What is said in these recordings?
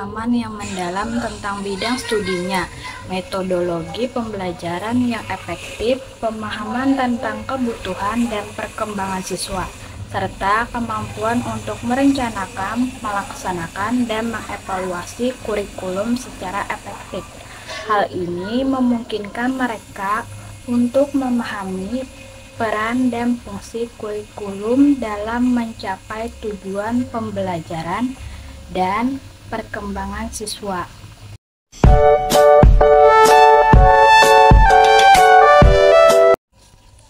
pemahaman yang mendalam tentang bidang studinya, metodologi pembelajaran yang efektif, pemahaman tentang kebutuhan dan perkembangan siswa, serta kemampuan untuk merencanakan, melaksanakan, dan mengevaluasi kurikulum secara efektif. Hal ini memungkinkan mereka untuk memahami peran dan fungsi kurikulum dalam mencapai tujuan pembelajaran dan perkembangan siswa.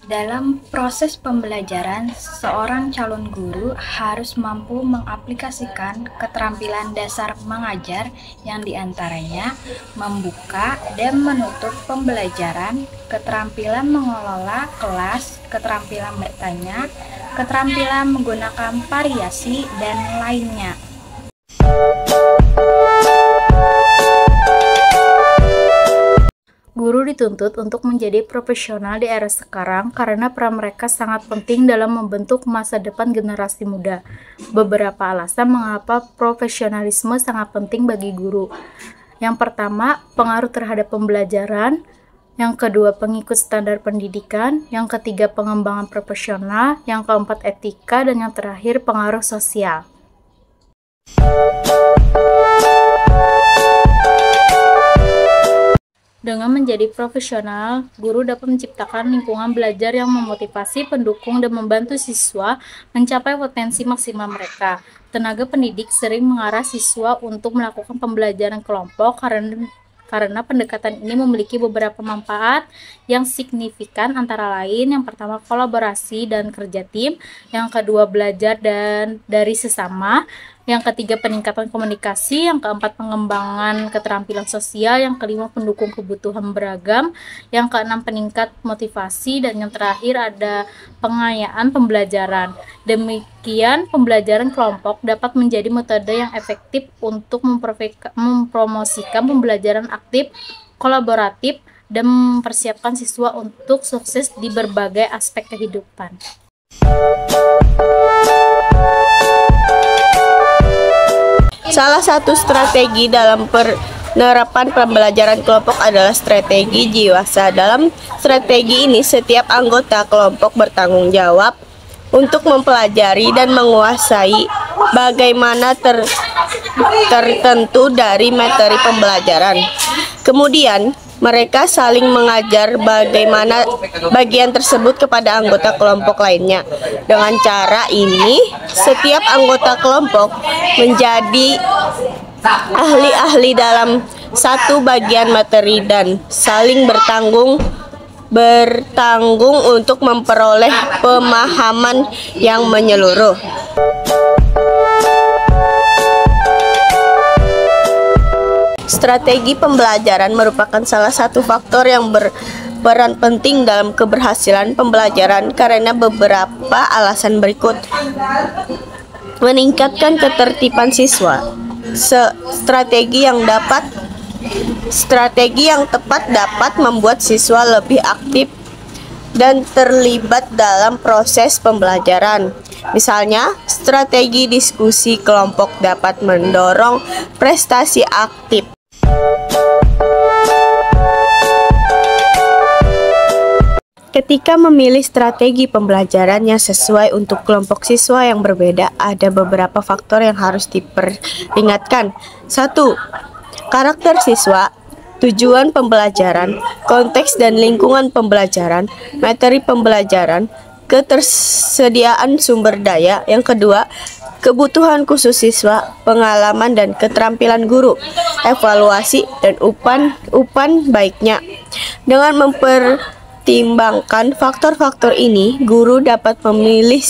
Dalam proses pembelajaran, seorang calon guru harus mampu mengaplikasikan keterampilan dasar mengajar yang diantaranya membuka dan menutup pembelajaran, keterampilan mengelola kelas, keterampilan bertanya, keterampilan menggunakan variasi, dan lainnya. Guru dituntut untuk menjadi profesional di era sekarang karena peran mereka sangat penting dalam membentuk masa depan generasi muda. Beberapa alasan mengapa profesionalisme sangat penting bagi guru. Yang pertama, pengaruh terhadap pembelajaran. Yang kedua, pengikut standar pendidikan. Yang ketiga, pengembangan profesional. Yang keempat, etika. Dan yang terakhir, pengaruh sosial. Dengan menjadi profesional, guru dapat menciptakan lingkungan belajar yang memotivasi, pendukung, dan membantu siswa mencapai potensi maksimal mereka. Tenaga pendidik sering mengarah siswa untuk melakukan pembelajaran kelompok karena pendekatan ini memiliki beberapa manfaat yang signifikan, antara lain yang pertama kolaborasi dan kerja tim, yang kedua belajar dari sesama, yang ketiga peningkatan komunikasi, yang keempat pengembangan keterampilan sosial, yang kelima pendukung kebutuhan beragam, yang keenam peningkat motivasi, dan yang terakhir ada pengayaan pembelajaran. Demikian, pembelajaran kelompok dapat menjadi metode yang efektif untuk mempromosikan pembelajaran aktif, kolaboratif, dan mempersiapkan siswa untuk sukses di berbagai aspek kehidupan. Salah satu strategi dalam penerapan pembelajaran kelompok adalah strategi jiwasa. Dalam strategi ini, setiap anggota kelompok bertanggung jawab untuk mempelajari dan menguasai bagaimana tertentu dari materi pembelajaran. Kemudian, mereka saling mengajar bagaimana bagian tersebut kepada anggota kelompok lainnya. Dengan cara ini, setiap anggota kelompok menjadi ahli-ahli dalam satu bagian materi dan saling bertanggung untuk memperoleh pemahaman yang menyeluruh. Strategi pembelajaran merupakan salah satu faktor yang berperan penting dalam keberhasilan pembelajaran karena beberapa alasan berikut. Meningkatkan ketertiban siswa. Strategi yang tepat dapat membuat siswa lebih aktif dan terlibat dalam proses pembelajaran. Misalnya, strategi diskusi kelompok dapat mendorong prestasi aktif. Ketika memilih strategi pembelajaran yang sesuai untuk kelompok siswa yang berbeda, ada beberapa faktor yang harus diperingatkan. 1. Karakter siswa, tujuan pembelajaran, konteks dan lingkungan pembelajaran, materi pembelajaran, ketersediaan sumber daya. Yang kedua, kebutuhan khusus siswa, pengalaman dan keterampilan guru, evaluasi dan umpan baiknya. Dengan mempertimbangkan faktor-faktor ini, guru dapat memilih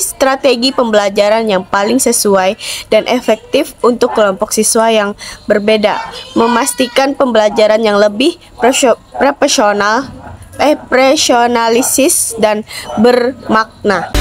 strategi pembelajaran yang paling sesuai dan efektif untuk kelompok siswa yang berbeda, memastikan pembelajaran yang lebih profesionalisis dan bermakna.